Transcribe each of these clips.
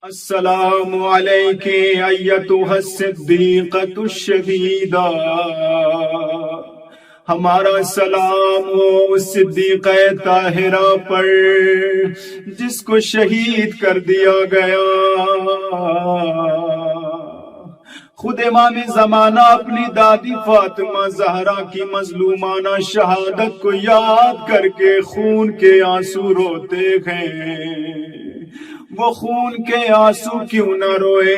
السلام علیک ایتھا الصدیقۃ الشہیدہ، ہمارا سلام ہو اس صدیقہ طاہرہ پر جس کو شہید کر دیا گیا۔ خود امام زمانہ اپنی دادی فاطمہ زہرا کی مظلومانہ شہادت کو یاد کر کے خون کے آنسو روتے ہیں۔ وہ خون کے آنسو کیوں نہ روئے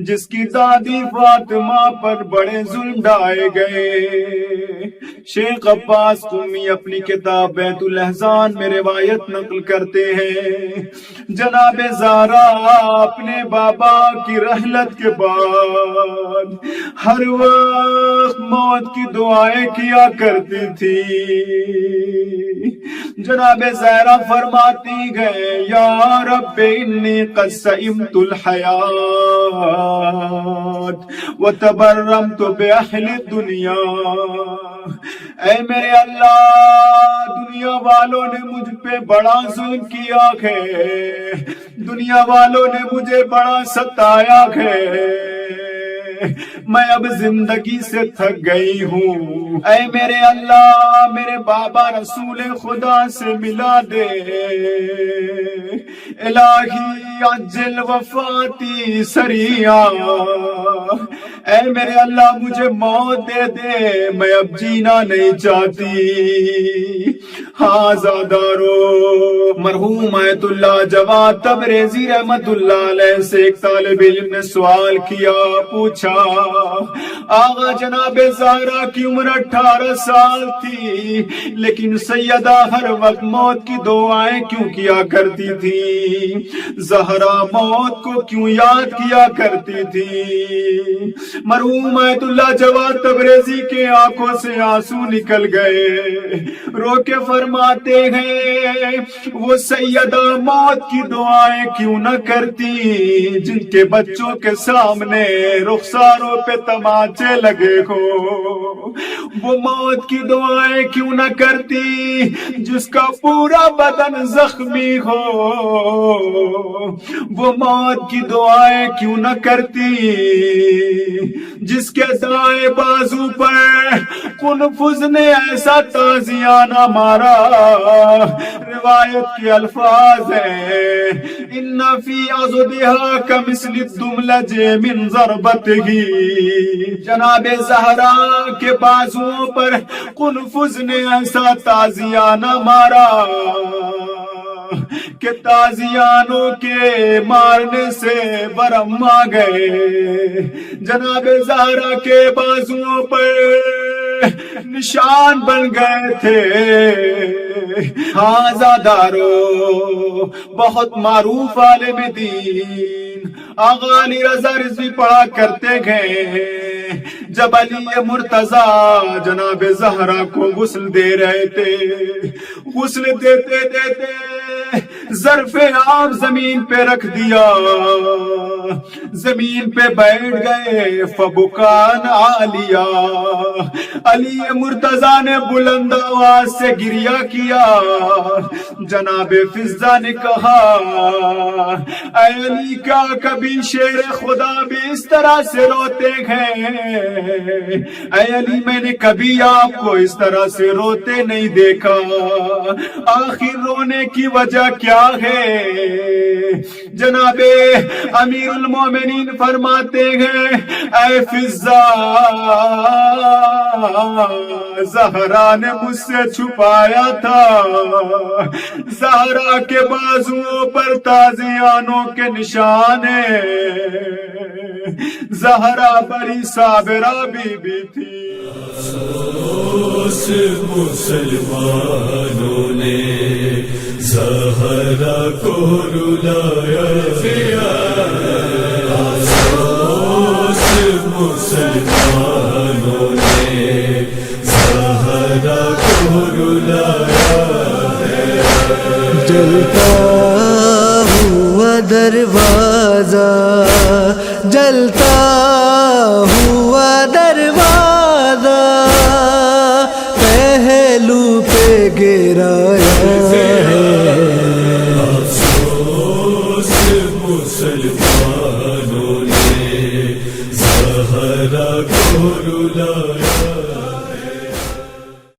جس کی دادی فاطمہ پر بڑے ظلم ڈھائے گئے۔ شیخ عباس قمی اپنی کتاب بیت الاحزان میں روایت نقل کرتے ہیں، جناب زہرا اپنے بابا کی رحلت کے بعد ہر وقت موت کی دعائیں کیا کرتی تھی۔ جناب زہرا فرماتی گئے، یا رب انی قد سئمت الحیات وتبرمت باہل الدنیا۔ اے میرے اللہ، دنیا والوں نے مجھ پہ بڑا ظلم کیا ہے، دنیا والوں نے مجھے بڑا ستایا ہے، میں اب زندگی سے تھک گئی ہوں۔ اے میرے اللہ، میرے بابا رسول خدا سے ملا دے، الہی عجل وفاتی سریعا۔ اے میرے اللہ، مجھے موت دے دے، میں اب جینا نہیں چاہتی۔ ہاں زادارو، مرحوم آیت اللہ جواد تبریزی رحمت اللہ علیہ سے ایک طالب علم نے سوال کیا، پوچھا، آغا جناب زہرا کی عمر 18 سال تھی، لیکن سیدہ ہر وقت موت کی دعائیں کیوں کیا کرتی تھی؟ زہرا موت کو کیوں یاد کیا کرتی تھی؟ مرحوم آیت اللہ جواد تبریزی کے آنکھوں سے آنسو نکل گئے، رو کے فرماتے ہیں، وہ سیدہ موت کی دعائیں کیوں نہ کرتی جن کے بچوں کے سامنے رخساروں پہ تماچے لگے ہو؟ وہ موت کی دعائیں کیوں نہ کرتی جس کا پورا بدن زخمی ہو؟ وہ موت کی دعائیں کیوں نہ کرتی جس کے دائیں بازو پر قنفذ نے ایسا تازیانہ مارا؟ روایت کے الفاظ ہیں، ان فی عضدها کمثل الدملج من ضربتہ۔ جناب زہرا کے بازوؤں پر قنفذ نے ایسا تازیانہ مارا کہ تازیانوں کے مارنے سے برہم آ گئے۔ جناب زہرا کے بازوؤں پر نشان بن گئے تھے۔ ہاں زادارو، بہت معروف عالم دین آغا علی رضا رضوی پڑھا کرتے گئے، جب علی مرتضیٰ جناب زہرا کو غسل دے رہے تھے، غسل دیتے دیتے ظرف آب زمین پہ رکھ دیا، زمین پہ بیٹھ گئے، فبکان عالیہ۔ علی مرتضیٰ نے بلند آواز سے گریہ کیا۔ جناب فضہ نے کہا، اے علی، کیا کبھی شیر خدا بھی اس طرح سے روتے ہیں؟ اے علی، میں نے کبھی آپ کو اس طرح سے روتے نہیں دیکھا، آخر رونے کی وجہ کیا ہے؟ جناب امیر المومنین فرماتے ہیں، اے فضہ، زہرا نے مجھ سے چھپایا تھا، زہرا کے بازوؤں پر تازیانوں کے نشان ہیں، زہرا بڑی صابرہ بی بی تھی۔ افسوس مسلمانوں نے زہرا کو رلایا، افسوس مسلمانوں نے زہرا کو رلایا۔ جلتا ہوا دروازہ، جلتا ہوا دروازہ پہلو پہ گرایا ہے، افسوس مسلمانوں نے زہرا کو رلایا